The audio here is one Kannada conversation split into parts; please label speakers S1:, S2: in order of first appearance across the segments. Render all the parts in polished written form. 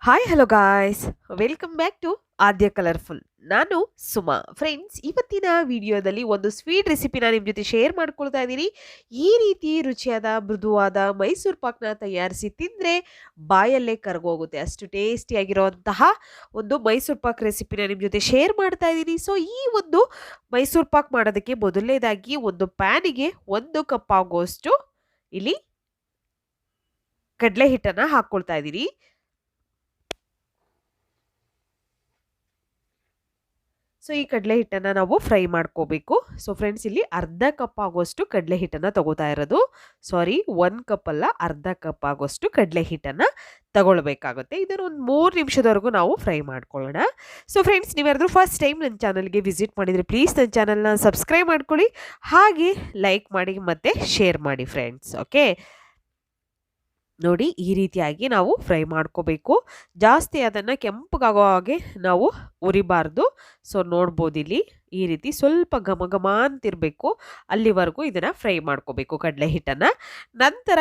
S1: Hi hello guys welcome back to Adya colourful. ನಾನು ಸುಮಾ. ಫ್ರೆಂಡ್ಸ್, ಇವತ್ತಿನ ವಿಡಿಯೋದಲ್ಲಿ ಒಂದು ಸ್ವೀಟ್ ರೆಸಿಪಿನ ನಿಮ್ಮ ಜೊತೆ ಶೇರ್ ಮಾಡ್ಕೊಳ್ತಾ ಇದ್ದೀನಿ. ಈ ರೀತಿ ರುಚಿಯಾದ ಮೃದುವಾದ ಮೈಸೂರು ಪಾಕ್ನ ತಯಾರಿಸಿ ತಿಂದರೆ ಬಾಯಲ್ಲೇ ಕರಗೋಗುತ್ತೆ, ಅಷ್ಟು ಟೇಸ್ಟಿಯಾಗಿರುವಂತಹ ಒಂದು ಮೈಸೂರು ಪಾಕ್ ರೆಸಿಪಿನ ನಿಮ್ಮ ಜೊತೆ ಶೇರ್ ಮಾಡ್ತಾ ಇದ್ದೀನಿ. ಸೊ ಈ ಒಂದು ಮೈಸೂರು ಪಾಕ್ ಮಾಡೋದಕ್ಕೆ ಮೊದಲನೇದಾಗಿ ಒಂದು ಪ್ಯಾನಿಗೆ 1 ಕಪ್ ಆಗುವಷ್ಟು ಇಲ್ಲಿ ಕಡಲೆ ಹಿಟ್ಟನ್ನು ಹಾಕ್ಕೊಳ್ತಾ ಇದ್ದೀನಿ. ಸೊ ಈ ಕಡಲೆ ಹಿಟ್ಟನ್ನು ನಾವು ಫ್ರೈ ಮಾಡ್ಕೋಬೇಕು. ಸೊ ಫ್ರೆಂಡ್ಸ್, ಇಲ್ಲಿ 1/2 ಕಪ್ ಆಗುವಷ್ಟು ಕಡಲೆ ಹಿಟ್ಟನ್ನು ತಗೋತಾ ಇರೋದು. ಸಾರಿ, 1 ಕಪ್ ಅಲ್ಲ, 1/2 ಕಪ್ ಆಗುವಷ್ಟು ಕಡಲೆ ಹಿಟ್ಟನ್ನು ತಗೊಳ್ಬೇಕಾಗುತ್ತೆ. ಇದನ್ನು ಒಂದು 3 ನಿಮಿಷದವರೆಗೂ ನಾವು ಫ್ರೈ ಮಾಡ್ಕೊಳ್ಳೋಣ. ಸೊ ಫ್ರೆಂಡ್ಸ್, ನೀವ್ಯಾರಾದ್ರೂ ಫಸ್ಟ್ ಟೈಮ್ ನನ್ನ ಚಾನಲ್ಗೆ ವಿಸಿಟ್ ಮಾಡಿದರೆ ಪ್ಲೀಸ್ ನನ್ನ ಚಾನಲ್ನ ಸಬ್ಸ್ಕ್ರೈಬ್ ಮಾಡ್ಕೊಳ್ಳಿ, ಹಾಗೆ ಲೈಕ್ ಮಾಡಿ ಮತ್ತು ಶೇರ್ ಮಾಡಿ ಫ್ರೆಂಡ್ಸ್. ಓಕೆ, ನೋಡಿ ಈ ರೀತಿಯಾಗಿ ನಾವು ಫ್ರೈ ಮಾಡ್ಕೋಬೇಕು. ಜಾಸ್ತಿ ಅದನ್ನು ಕೆಂಪಗಾಗೋ ಹಾಗೆ ನಾವು ಉರಿಬಾರ್ದು. ಸೊ ನೋಡ್ಬೋದು, ಇಲ್ಲಿ ಈ ರೀತಿ ಸ್ವಲ್ಪ ಘಮ ಘಮ ಅಂತಿರಬೇಕು, ಅಲ್ಲಿವರೆಗೂ ಇದನ್ನು ಫ್ರೈ ಮಾಡ್ಕೋಬೇಕು ಕಡಲೆ ಹಿಟ್ಟನ್ನು. ನಂತರ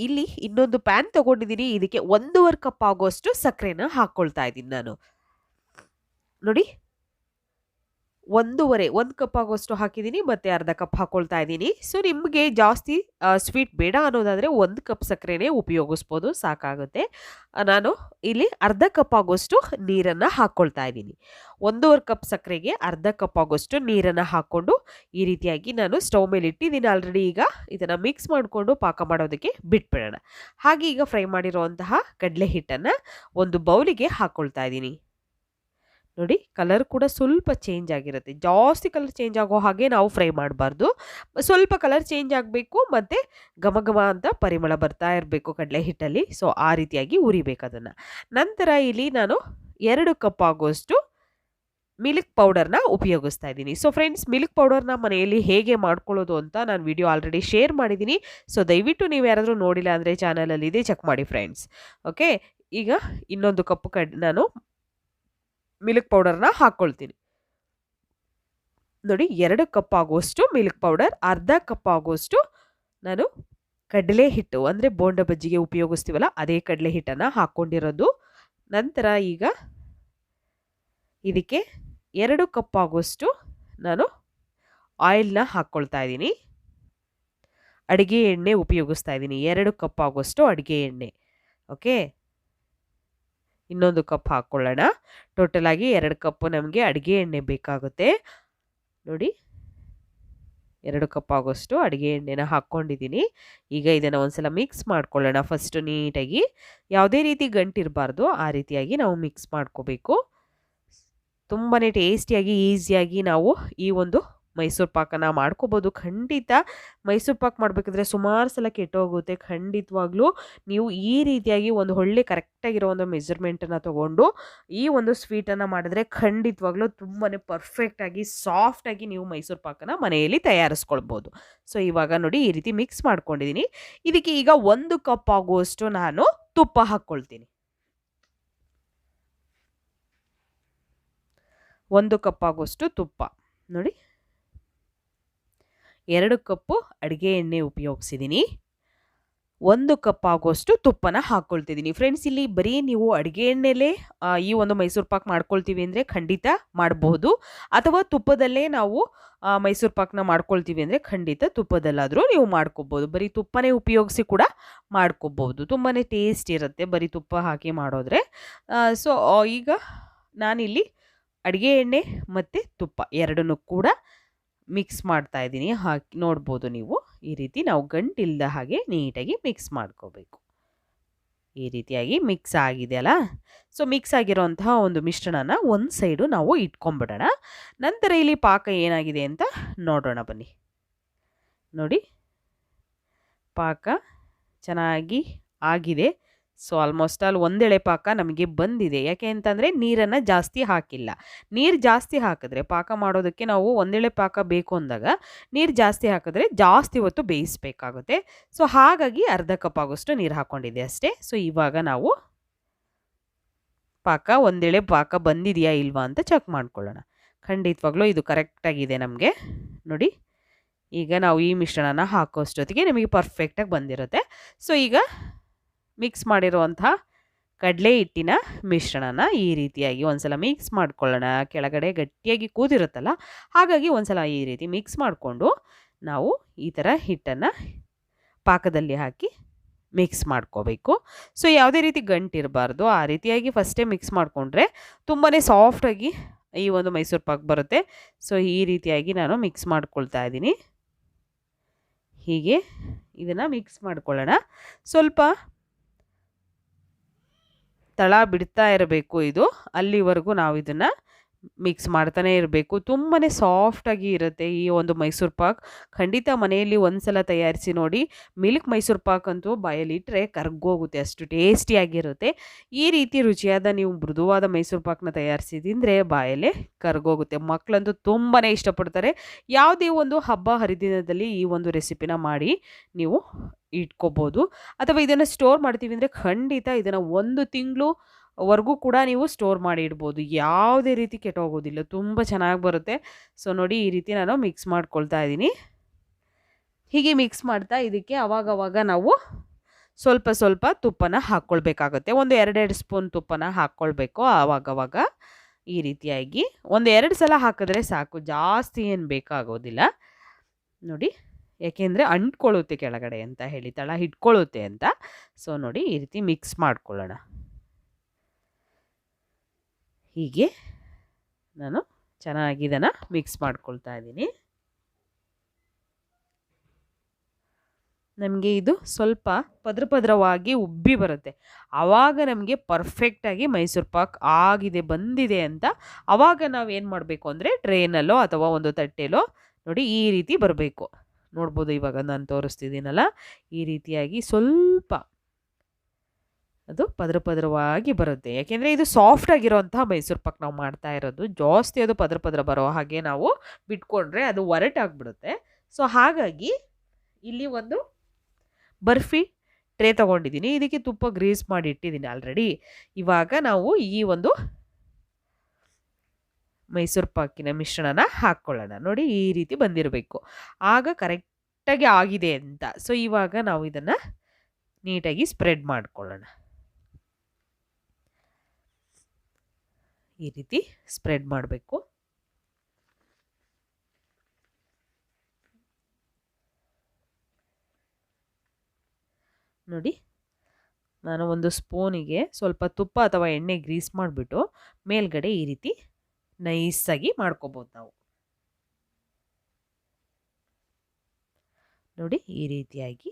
S1: ಇಲ್ಲಿ ಇನ್ನೊಂದು ಪ್ಯಾನ್ ತೊಗೊಂಡಿದ್ದೀನಿ. ಇದಕ್ಕೆ 1.5 ಕಪ್ ಆಗೋಷ್ಟು ಸಕ್ಕರೆನ ಹಾಕ್ಕೊಳ್ತಾ ಇದ್ದೀನಿ ನಾನು. ನೋಡಿ, 1 ಕಪ್ ಆಗೋಷ್ಟು ಹಾಕಿದ್ದೀನಿ, ಮತ್ತು 1/2 ಕಪ್ ಹಾಕ್ಕೊಳ್ತಾ ಇದ್ದೀನಿ. ಸೊ ನಿಮಗೆ ಜಾಸ್ತಿ ಸ್ವೀಟ್ ಬೇಡ ಅನ್ನೋದಾದರೆ 1 ಕಪ್ ಸಕ್ಕರೆನೇ ಉಪಯೋಗಿಸ್ಬೋದು, ಸಾಕಾಗುತ್ತೆ. ನಾನು ಇಲ್ಲಿ 1/2 ಕಪ್ ಆಗೋಷ್ಟು ನೀರನ್ನು ಹಾಕ್ಕೊಳ್ತಾ ಇದ್ದೀನಿ. 1.5 ಕಪ್ ಸಕ್ಕರೆಗೆ 1/2 ಕಪ್ ಆಗೋಷ್ಟು ನೀರನ್ನು ಹಾಕ್ಕೊಂಡು ಈ ರೀತಿಯಾಗಿ ನಾನು ಸ್ಟವ್ ಮೇಲೆ ಇಟ್ಟಿದ್ದೀನಿ ಆಲ್ರೆಡಿ. ಈಗ ಇದನ್ನು ಮಿಕ್ಸ್ ಮಾಡಿಕೊಂಡು ಪಾಕ ಮಾಡೋದಕ್ಕೆ ಬಿಟ್ಬಿಡೋಣ. ಹಾಗೆ ಈಗ ಫ್ರೈ ಮಾಡಿರುವಂತಹ ಕಡಲೆ ಹಿಟ್ಟನ್ನು ಒಂದು ಬೌಲಿಗೆ ಹಾಕ್ಕೊಳ್ತಾ ಇದ್ದೀನಿ. ನೋಡಿ, ಕಲರ್ ಕೂಡ ಸ್ವಲ್ಪ ಚೇಂಜ್ ಆಗಿರುತ್ತೆ. ಜಾಸ್ತಿ ಕಲರ್ ಚೇಂಜ್ ಆಗೋ ಹಾಗೆ ನಾವು ಫ್ರೈ ಮಾಡಬಾರ್ದು. ಸ್ವಲ್ಪ ಕಲರ್ ಚೇಂಜ್ ಆಗಬೇಕು, ಮತ್ತು ಘಮ ಘಮ ಅಂತ ಪರಿಮಳ ಬರ್ತಾ ಇರಬೇಕು ಕಡಲೆ ಹಿಟ್ಟಲ್ಲಿ. ಸೊ ಆ ರೀತಿಯಾಗಿ ಉರಿಬೇಕು ಅದನ್ನು. ನಂತರ ಇಲ್ಲಿ ನಾನು 2 ಕಪ್ ಆಗುವಷ್ಟು ಮಿಲ್ಕ್ ಪೌಡರ್ನ ಉಪಯೋಗಿಸ್ತಾ ಇದ್ದೀನಿ. ಸೊ ಫ್ರೆಂಡ್ಸ್, ಮಿಲ್ಕ್ ಪೌಡರ್ನ ಮನೆಯಲ್ಲಿ ಹೇಗೆ ಮಾಡ್ಕೊಳ್ಳೋದು ಅಂತ ನಾನು ವಿಡಿಯೋ ಆಲ್ರೆಡಿ ಶೇರ್ ಮಾಡಿದ್ದೀನಿ. ಸೊ ದಯವಿಟ್ಟು ನೀವು ಯಾರಾದರೂ ನೋಡಿಲ್ಲ ಅಂದರೆ ಚಾನಲಲ್ಲಿದೆ, ಚೆಕ್ ಮಾಡಿ ಫ್ರೆಂಡ್ಸ್. ಓಕೆ, ಈಗ ಇನ್ನೊಂದು ಕಪ್ ನಾನು ಮಿಲ್ಕ್ ಪೌಡರ್ನ ಹಾಕ್ಕೊಳ್ತೀನಿ. ನೋಡಿ, 2 ಕಪ್ ಆಗುವಷ್ಟು ಮಿಲ್ಕ್ ಪೌಡರ್, 1/2 ಕಪ್ ಆಗುವಷ್ಟು ನಾನು ಕಡಲೆ ಹಿಟ್ಟು, ಅಂದರೆ ಬೋಂಡ ಬಜ್ಜಿಗೆ ಉಪಯೋಗಿಸ್ತೀವಲ್ಲ ಅದೇ ಕಡಲೆ ಹಿಟ್ಟನ್ನು ಹಾಕ್ಕೊಂಡಿರೋದು. ನಂತರ ಈಗ ಇದಕ್ಕೆ 2 ಕಪ್ ಆಗುವಷ್ಟು ನಾನು ಆಯಿಲ್ನ ಹಾಕ್ಕೊಳ್ತಾ ಇದ್ದೀನಿ. ಅಡುಗೆ ಎಣ್ಣೆ ಉಪಯೋಗಿಸ್ತಾ ಇದ್ದೀನಿ, 2 ಕಪ್ ಆಗುವಷ್ಟು ಅಡುಗೆ ಎಣ್ಣೆ. ಓಕೆ, ಇನ್ನೊಂದು ಕಪ್ ಹಾಕ್ಕೊಳ್ಳೋಣ. ಟೋಟಲ್ ಆಗಿ 2 ಕಪ್ ನಮಗೆ ಅಡುಗೆ ಎಣ್ಣೆ ಬೇಕಾಗುತ್ತೆ. ನೋಡಿ, 2 ಕಪ್ ಆಗೋಷ್ಟು ಅಡುಗೆ ಎಣ್ಣೆನ ಹಾಕ್ಕೊಂಡಿದ್ದೀನಿ. ಈಗ ಇದನ್ನು ಒಂದ್ಸಲ ಮಿಕ್ಸ್ ಮಾಡ್ಕೊಳ್ಳೋಣ ಫಸ್ಟು ನೀಟಾಗಿ. ಯಾವುದೇ ರೀತಿ ಗಂಟಿರಬಾರ್ದು, ಆ ರೀತಿಯಾಗಿ ನಾವು ಮಿಕ್ಸ್ ಮಾಡ್ಕೋಬೇಕು. ತುಂಬಾ ಟೇಸ್ಟಿಯಾಗಿ ಈಸಿಯಾಗಿ ನಾವು ಈ ಒಂದು ಮೈಸೂರು ಪಾಕನ ಮಾಡ್ಕೋಬೋದು. ಖಂಡಿತ ಮೈಸೂರು ಪಾಕ್ ಮಾಡಬೇಕಾದ್ರೆ ಸುಮಾರು ಸಲ ಕೆಟ್ಟೋಗುತ್ತೆ. ಖಂಡಿತವಾಗ್ಲೂ ನೀವು ಈ ರೀತಿಯಾಗಿ ಒಂದು ಒಳ್ಳೆ ಕರೆಕ್ಟಾಗಿರೋ ಒಂದು ಮೆಜರ್ಮೆಂಟನ್ನು ತೊಗೊಂಡು ಈ ಒಂದು ಸ್ವೀಟನ್ನು ಮಾಡಿದ್ರೆ ಖಂಡಿತವಾಗ್ಲೂ ತುಂಬಾ ಪರ್ಫೆಕ್ಟಾಗಿ ಸಾಫ್ಟಾಗಿ ನೀವು ಮೈಸೂರು ಪಾಕನ ಮನೆಯಲ್ಲಿ ತಯಾರಿಸ್ಕೊಳ್ಬೋದು. ಸೊ ಇವಾಗ ನೋಡಿ, ಈ ರೀತಿ ಮಿಕ್ಸ್ ಮಾಡ್ಕೊಂಡಿದ್ದೀನಿ. ಇದಕ್ಕೆ ಈಗ 1 ಕಪ್ ಆಗುವಷ್ಟು ನಾನು ತುಪ್ಪ ಹಾಕ್ಕೊಳ್ತೀನಿ. 1 ಕಪ್ ಆಗುವಷ್ಟು ತುಪ್ಪ. ನೋಡಿ, 2 ಕಪ್ಪು ಅಡುಗೆ ಎಣ್ಣೆ ಉಪಯೋಗಿಸಿದ್ದೀನಿ, 1 ಕಪ್ ಆಗುವಷ್ಟು ತುಪ್ಪನ ಹಾಕ್ಕೊಳ್ತಿದ್ದೀನಿ. ಫ್ರೆಂಡ್ಸ್, ಇಲ್ಲಿ ಬರೀ ನೀವು ಅಡುಗೆ ಎಣ್ಣೆಲೇ ಈ ಒಂದು ಮೈಸೂರು ಪಾಕ್ ಮಾಡ್ಕೊಳ್ತೀವಿ ಅಂದರೆ ಖಂಡಿತ ಮಾಡಬಹುದು. ಅಥವಾ ತುಪ್ಪದಲ್ಲೇ ನಾವು ಮೈಸೂರು ಪಾಕ್ನ ಮಾಡ್ಕೊಳ್ತೀವಿ ಅಂದರೆ ಖಂಡಿತ ತುಪ್ಪದಲ್ಲಾದರೂ ನೀವು ಮಾಡ್ಕೋಬೋದು. ಬರೀ ತುಪ್ಪನೇ ಉಪಯೋಗಿಸಿ ಕೂಡ ಮಾಡ್ಕೋಬೋದು. ತುಂಬಾ ಟೇಸ್ಟ್ ಇರುತ್ತೆ ಬರೀ ತುಪ್ಪ ಹಾಕಿ ಮಾಡೋದ್ರೆ. ಸೊ ಈಗ ನಾನಿಲ್ಲಿ ಅಡುಗೆ ಎಣ್ಣೆ ಮತ್ತು ತುಪ್ಪ ಎರಡನ್ನೂ ಕೂಡ ಮಿಕ್ಸ್ ಮಾಡ್ತಾ ಇದ್ದೀನಿ. ಹಾಕಿ ನೋಡ್ಬೋದು ನೀವು, ಈ ರೀತಿ ನಾವು ಗಂಟಿಲ್ಲದ ಹಾಗೆ ನೀಟಾಗಿ ಮಿಕ್ಸ್ ಮಾಡ್ಕೋಬೇಕು. ಈ ರೀತಿಯಾಗಿ ಮಿಕ್ಸ್ ಆಗಿದೆಯಲ್ಲ. ಸೊ ಮಿಕ್ಸ್ ಆಗಿರೋಂತಹ ಒಂದು ಮಿಶ್ರಣನ ಒಂದು ಸೈಡು ನಾವು ಇಟ್ಕೊಂಡ್ಬಿಡೋಣ. ನಂತರ ಇಲ್ಲಿ ಪಾಕ ಏನಾಗಿದೆ ಅಂತ ನೋಡೋಣ ಬನ್ನಿ. ನೋಡಿ, ಪಾಕ ಚೆನ್ನಾಗಿ ಆಗಿದೆ. ಸೊ ಆಲ್ಮೋಸ್ಟ್ ಆಲ್ ಒಂದೆಳೆ ಪಾಕ ನಮಗೆ ಬಂದಿದೆ. ಯಾಕೆ ಅಂತಂದರೆ ನೀರನ್ನು ಜಾಸ್ತಿ ಹಾಕಿಲ್ಲ. ನೀರು ಜಾಸ್ತಿ ಹಾಕಿದ್ರೆ ಪಾಕ ಮಾಡೋದಕ್ಕೆ ನಾವು ಒಂದೆಳೆ ಪಾಕ ಬೇಕು ಅಂದಾಗ ನೀರು ಜಾಸ್ತಿ ಹಾಕಿದ್ರೆ ಜಾಸ್ತಿ ಹೊತ್ತು ಬೇಯಿಸಬೇಕಾಗುತ್ತೆ. ಸೊ ಹಾಗಾಗಿ 1/2 ಕಪ್ ಆಗೋಷ್ಟು ನೀರು ಹಾಕ್ಕೊಂಡಿದ್ದೆ ಅಷ್ಟೇ. ಸೊ ಇವಾಗ ನಾವು ಪಾಕ ಒಂದೆಳೆ ಪಾಕ ಬಂದಿದೆಯಾ ಇಲ್ವಾ ಅಂತ ಚೆಕ್ ಮಾಡ್ಕೊಳ್ಳೋಣ. ಖಂಡಿತವಾಗ್ಲೂ ಇದು ಕರೆಕ್ಟಾಗಿದೆ ನಮಗೆ. ನೋಡಿ, ಈಗ ನಾವು ಈ ಮಿಶ್ರಣನ ಹಾಕೋಷ್ಟೊತ್ತಿಗೆ ನಮಗೆ ಪರ್ಫೆಕ್ಟಾಗಿ ಬಂದಿರುತ್ತೆ. ಸೊ ಈಗ ಮಿಕ್ಸ್ ಮಾಡಿರುವಂತಹ ಕಡಲೆ ಹಿಟ್ಟಿನ ಮಿಶ್ರಣನ ಈ ರೀತಿಯಾಗಿ ಒಂದ್ಸಲ ಮಿಕ್ಸ್ ಮಾಡ್ಕೊಳ್ಳೋಣ. ಕೆಳಗಡೆ ಗಟ್ಟಿಯಾಗಿ ಕೂದಿರುತ್ತಲ್ಲ, ಹಾಗಾಗಿ ಒಂದ್ಸಲ ಈ ರೀತಿ ಮಿಕ್ಸ್ ಮಾಡಿಕೊಂಡು ನಾವು ಈ ಥರ ಹಿಟ್ಟನ್ನು ಪಾಕದಲ್ಲಿ ಹಾಕಿ ಮಿಕ್ಸ್ ಮಾಡ್ಕೋಬೇಕು. ಸೊ ಯಾವುದೇ ರೀತಿ ಗಂಟಿರಬಾರ್ದು, ಆ ರೀತಿಯಾಗಿ ಫಸ್ಟೇ ಮಿಕ್ಸ್ ಮಾಡಿಕೊಂಡ್ರೆ ತುಂಬಾ ಸಾಫ್ಟಾಗಿ ಈ ಒಂದು ಮೈಸೂರು ಪಾಕ್ ಬರುತ್ತೆ. ಸೊ ಈ ರೀತಿಯಾಗಿ ನಾನು ಮಿಕ್ಸ್ ಮಾಡ್ಕೊಳ್ತಾ ಇದ್ದೀನಿ. ಹೀಗೆ ಇದನ್ನು ಮಿಕ್ಸ್ ಮಾಡ್ಕೊಳ್ಳೋಣ. ಸ್ವಲ್ಪ ತಳ ಬಿಡ್ತಾ ಇರಬೇಕು, ಇದು ಅಲ್ಲಿವರೆಗೂ ನಾವು ಇದನ್ನು ಮಿಕ್ಸ್ ಮಾಡ್ತಾನೆ ಇರಬೇಕು. ತುಂಬಾ ಸಾಫ್ಟಾಗಿ ಇರುತ್ತೆ ಈ ಒಂದು ಮೈಸೂರು ಪಾಕ್. ಖಂಡಿತ ಮನೆಯಲ್ಲಿ ಒಂದ್ಸಲ ತಯಾರಿಸಿ ನೋಡಿ. ಮಿಲ್ಕ್ ಮೈಸೂರು ಪಾಕ್ ಅಂತೂ ಬಾಯಲ್ಲಿಟ್ಟರೆ ಕರ್ಗೋಗುತ್ತೆ, ಅಷ್ಟು ಟೇಸ್ಟಿಯಾಗಿರುತ್ತೆ. ಈ ರೀತಿ ರುಚಿಯಾದ ನೀವು ಮೃದುವಾದ ಮೈಸೂರು ಪಾಕ್ನ ತಯಾರಿಸಿ ತಿಂದರೆ ಬಾಯಲ್ಲೇ ಕರ್ಗೋಗುತ್ತೆ. ಮಕ್ಕಳಂತೂ ತುಂಬಾ ಇಷ್ಟಪಡ್ತಾರೆ. ಯಾವುದೇ ಒಂದು ಹಬ್ಬ ಹರಿದಿನದಲ್ಲಿ ಈ ಒಂದು ರೆಸಿಪಿನ ಮಾಡಿ ನೀವು ಇಟ್ಕೋಬೋದು. ಅಥವಾ ಇದನ್ನು ಸ್ಟೋರ್ ಮಾಡ್ತೀವಿ ಅಂದರೆ ಖಂಡಿತ ಇದನ್ನು 1 ತಿಂಗಳು ಕೂಡ ನೀವು ಸ್ಟೋರ್ ಮಾಡಿ ಇಡ್ಬೋದು. ಯಾವುದೇ ರೀತಿ ಕೆಟ್ಟೋಗೋದಿಲ್ಲ, ತುಂಬ ಚೆನ್ನಾಗಿ ಬರುತ್ತೆ. ಸೊ ನೋಡಿ, ಈ ರೀತಿ ನಾನು ಮಿಕ್ಸ್ ಮಾಡ್ಕೊಳ್ತಾ ಇದ್ದೀನಿ. ಹೀಗೆ ಮಿಕ್ಸ್ ಮಾಡ್ತಾ ಇದಕ್ಕೆ ಅವಾಗವಾಗ ನಾವು ಸ್ವಲ್ಪ ಸ್ವಲ್ಪ ತುಪ್ಪನ ಹಾಕ್ಕೊಳ್ಬೇಕಾಗುತ್ತೆ. ಒಂದು 2 ಸ್ಪೂನ್ ತುಪ್ಪನ ಹಾಕ್ಕೊಳ್ಬೇಕು ಆವಾಗವಾಗ. ಈ ರೀತಿಯಾಗಿ 1-2 ಸಲ ಹಾಕಿದ್ರೆ ಸಾಕು, ಜಾಸ್ತಿ ಏನು ಬೇಕಾಗೋದಿಲ್ಲ ನೋಡಿ. ಯಾಕೆಂದರೆ ಅಂಟ್ಕೊಳ್ಳುತ್ತೆ ಕೆಳಗಡೆ ಅಂತ ಹೇಳಿ, ತಳ ಹಿಡ್ಕೊಳ್ಳುತ್ತೆ ಅಂತ. ಸೊ ನೋಡಿ, ಈ ರೀತಿ ಮಿಕ್ಸ್ ಮಾಡ್ಕೊಳ್ಳೋಣ. ಹೀಗೆ ನಾನು ಚೆನ್ನಾಗಿ ಇದನ್ನು ಮಿಕ್ಸ್ ಮಾಡ್ಕೊಳ್ತಾ ಇದ್ದೀನಿ. ನಮಗೆ ಇದು ಸ್ವಲ್ಪ ಪದ್ರವಾಗಿ ಉಬ್ಬಿ ಬರುತ್ತೆ, ಆವಾಗ ನಮಗೆ ಪರ್ಫೆಕ್ಟಾಗಿ ಮೈಸೂರು ಪಾಕ್ ಆಗಿದೆ, ಬಂದಿದೆ ಅಂತ. ಆವಾಗ ನಾವು ಏನು ಮಾಡಬೇಕು ಅಂದರೆ ಟ್ರೇನಲ್ಲೋ ಅಥವಾ ಒಂದು ತಟ್ಟೆಲೋ ನೋಡಿ ಈ ರೀತಿ ಬರಬೇಕು. ನೋಡ್ಬೋದು, ಇವಾಗ ನಾನು ತೋರಿಸ್ತಿದ್ದೀನಲ್ಲ, ಈ ರೀತಿಯಾಗಿ ಸ್ವಲ್ಪ ಅದು ಪದ್ರವಾಗಿ ಬರುತ್ತೆ. ಯಾಕೆಂದರೆ ಇದು ಸಾಫ್ಟಾಗಿರೋಂತಹ ಮೈಸೂರು ಪಾಕ್ ನಾವು ಮಾಡ್ತಾ ಇರೋದು. ಜಾಸ್ತಿ ಅದು ಪದ್ರ ಬರೋ ಹಾಗೆ ನಾವು ಬಿಟ್ಕೊಂಡ್ರೆ ಅದು ಒರಟಾಗ್ಬಿಡುತ್ತೆ. ಸೊ ಹಾಗಾಗಿ ಇಲ್ಲಿ ಒಂದು ಬರ್ಫಿ ಟ್ರೇ ತೊಗೊಂಡಿದ್ದೀನಿ, ಇದಕ್ಕೆ ತುಪ್ಪ ಗ್ರೀಸ್ ಮಾಡಿ ಇಟ್ಟಿದ್ದೀನಿ ಆಲ್ರೆಡಿ. ಇವಾಗ ನಾವು ಈ ಒಂದು ಮೈಸೂರು ಪಾಕಿನ ಮಿಶ್ರಣನ ಹಾಕ್ಕೊಳ್ಳೋಣ. ನೋಡಿ, ಈ ರೀತಿ ಬಂದಿರಬೇಕು, ಆಗ ಕರೆಕ್ಟಾಗಿ ಆಗಿದೆ ಅಂತ. ಸೊ ಇವಾಗ ನಾವು ಇದನ್ನು ನೀಟಾಗಿ ಸ್ಪ್ರೆಡ್ ಮಾಡ್ಕೊಳ್ಳೋಣ. ಈ ರೀತಿ ಸ್ಪ್ರೆಡ್ ಮಾಡಬೇಕು. ನೋಡಿ, ನಾನು ಒಂದು ಸ್ಪೂನಿಗೆ ಸ್ವಲ್ಪ ತುಪ್ಪ ಅಥವಾ ಎಣ್ಣೆ ಗ್ರೀಸ್ ಮಾಡಿಬಿಟ್ಟು ಮೇಲ್ಗಡೆ ಈ ರೀತಿ ನೈಸಾಗಿ ಮಾಡ್ಕೋಬೋದು ನಾವು. ನೋಡಿ, ಈ ರೀತಿಯಾಗಿ.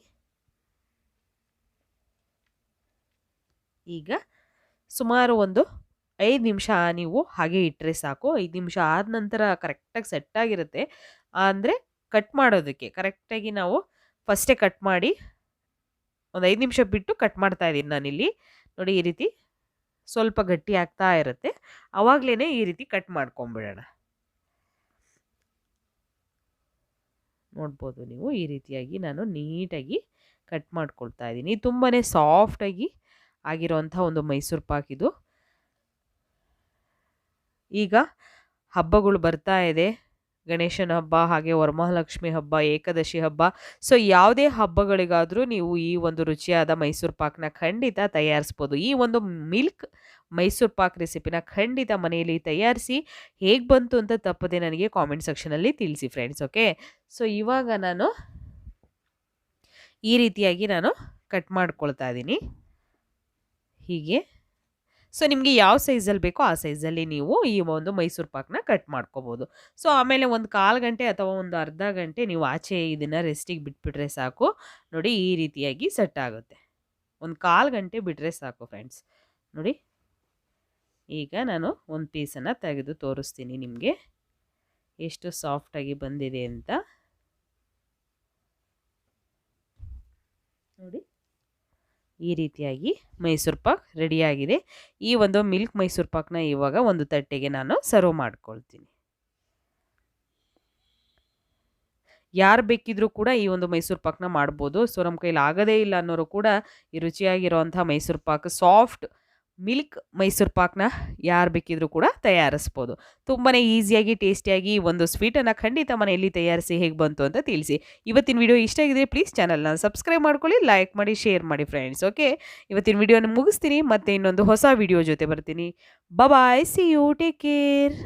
S1: ಈಗ ಸುಮಾರು ಒಂದು 5 ನಿಮಿಷ ನೀವು ಹಾಗೆ ಇಟ್ಟರೆ ಸಾಕು. 5 ನಿಮಿಷ ಆದ ನಂತರ ಕರೆಕ್ಟಾಗಿ ಸೆಟ್ಟಾಗಿರುತ್ತೆ. ಅಂದರೆ ಕಟ್ ಮಾಡೋದಕ್ಕೆ ಕರೆಕ್ಟಾಗಿ ನಾವು ಫಸ್ಟೇ ಕಟ್ ಮಾಡಿ ಒಂದು 5 ನಿಮಿಷ ಬಿಟ್ಟು ಕಟ್ ಮಾಡ್ತಾ ಇದ್ದೀನಿ ನಾನಿಲ್ಲಿ. ನೋಡಿ, ಈ ರೀತಿ ಸ್ವಲ್ಪ ಗಟ್ಟಿ ಆಗ್ತಾ ಇರುತ್ತೆ, ಆವಾಗಲೇ ಈ ರೀತಿ ಕಟ್ ಮಾಡ್ಕೊಂಬಿಡೋಣ. ನೋಡ್ಬೋದು ನೀವು, ಈ ರೀತಿಯಾಗಿ ನಾನು ನೀಟಾಗಿ ಕಟ್ ಮಾಡ್ಕೊಳ್ತಾ ಇದ್ದೀನಿ. ತುಂಬಾ ಸಾಫ್ಟಾಗಿ ಆಗಿರೋಂಥ ಒಂದು ಮೈಸೂರು ಪಾಕ್ ಇದು. ಈಗ ಹಬ್ಬಗಳು ಬರ್ತಾ ಇದೆ, ಗಣೇಶನ ಹಬ್ಬ, ಹಾಗೆ ವರಮಹಾಲಕ್ಷ್ಮಿ ಹಬ್ಬ, ಏಕಾದಶಿ ಹಬ್ಬ. ಸೊ ಯಾವುದೇ ಹಬ್ಬಗಳಿಗಾದರೂ ನೀವು ಈ ಒಂದು ರುಚಿಯಾದ ಮೈಸೂರು ಪಾಕ್ನ ಖಂಡಿತ ತಯಾರಿಸ್ಬೋದು. ಈ ಒಂದು ಮಿಲ್ಕ್ ಮೈಸೂರು ಪಾಕ್ ರೆಸಿಪಿನ ಖಂಡಿತ ಮನೆಯಲ್ಲಿ ತಯಾರಿಸಿ ಹೇಗೆ ಬಂತು ಅಂತ ತಪ್ಪದೆ ನನಗೆ ಕಾಮೆಂಟ್ ಸೆಕ್ಷನಲ್ಲಿ ತಿಳಿಸಿ ಫ್ರೆಂಡ್ಸ್. ಓಕೆ, ಸೊ ಇವಾಗ ನಾನು ಈ ರೀತಿಯಾಗಿ ನಾನು ಕಟ್ ಮಾಡ್ಕೊಳ್ತಾ ಇದ್ದೀನಿ ಹೀಗೆ. ಸೊ ನಿಮಗೆ ಯಾವ ಸೈಜಲ್ಲಿ ಬೇಕೋ ಆ ಸೈಜಲ್ಲಿ ನೀವು ಈ ಒಂದು ಮೈಸೂರು ಪಾಕ್ನ ಕಟ್ ಮಾಡ್ಕೋಬೋದು. ಸೊ ಆಮೇಲೆ ಒಂದು 1/4 ಗಂಟೆ ಅಥವಾ ಒಂದು ಅರ್ಧ ಗಂಟೆ ನೀವು ಆಚೆ ಇದನ್ನು ರೆಸ್ಟಿಗೆ ಬಿಟ್ಬಿಟ್ರೆ ಸಾಕು. ನೋಡಿ, ಈ ರೀತಿಯಾಗಿ ಸೆಟ್ ಆಗುತ್ತೆ. ಒಂದು 1/4 ಗಂಟೆ ಬಿಟ್ಟರೆ ಸಾಕು ಫ್ರೆಂಡ್ಸ್. ನೋಡಿ, ಈಗ ನಾನು ಒಂದು ಪೀಸನ್ನು ತೆಗೆದು ತೋರಿಸ್ತೀನಿ ನಿಮಗೆ ಎಷ್ಟು ಸಾಫ್ಟಾಗಿ ಬಂದಿದೆ ಅಂತ. ನೋಡಿ, ಈ ರೀತಿಯಾಗಿ ಮೈಸೂರು ಪಾಕ್ ರೆಡಿಯಾಗಿದೆ. ಈ ಒಂದು ಮಿಲ್ಕ್ ಮೈಸೂರು ಪಾಕ್ನ ಇವಾಗ ಒಂದು ತಟ್ಟೆಗೆ ನಾನು ಸರ್ವ್ ಮಾಡ್ಕೊಳ್ತೀನಿ. ಯಾರು ಬೇಕಿದ್ರೂ ಕೂಡ ಈ ಒಂದು ಮೈಸೂರು ಪಾಕ್ನ ಮಾಡ್ಬೋದು. ಸೊ ನಮ್ಮ ಕೈಲಿ ಆಗೋದೇ ಇಲ್ಲ ಅನ್ನೋರು ಕೂಡ ಈ ರುಚಿಯಾಗಿರೋವಂಥ ಮೈಸೂರು ಪಾಕ್, ಸಾಫ್ಟ್ ಮಿಲ್ಕ್ ಮೈಸೂರು ಪಾಕ್ನ ಯಾರು ಬೇಕಿದ್ರೂ ಕೂಡ ತಯಾರಿಸ್ಬೋದು. ತುಂಬಾ ಈಸಿಯಾಗಿ ಟೇಸ್ಟಿಯಾಗಿ ಒಂದು ಸ್ವೀಟನ್ನು ಖಂಡಿತ ಮನೆಯಲ್ಲಿ ತಯಾರಿಸಿ ಹೇಗೆ ಬಂತು ಅಂತ ತಿಳಿಸಿ. ಇವತ್ತಿನ ವಿಡಿಯೋ ಇಷ್ಟ ಆಗಿದ್ರೆ ಪ್ಲೀಸ್ ಚಾನಲ್ನ ಸಬ್ಸ್ಕ್ರೈಬ್ ಮಾಡ್ಕೊಳ್ಳಿ, ಲೈಕ್ ಮಾಡಿ, ಶೇರ್ ಮಾಡಿ ಫ್ರೆಂಡ್ಸ್. ಓಕೆ, ಇವತ್ತಿನ ವಿಡಿಯೋನ ಮುಗಿಸ್ತೀನಿ, ಮತ್ತೆ ಇನ್ನೊಂದು ಹೊಸ ವಿಡಿಯೋ ಜೊತೆ ಬರ್ತೀನಿ. ಬಾಯ್, ಸಿ ಯು, ಟೇಕ್ ಕೇರ್.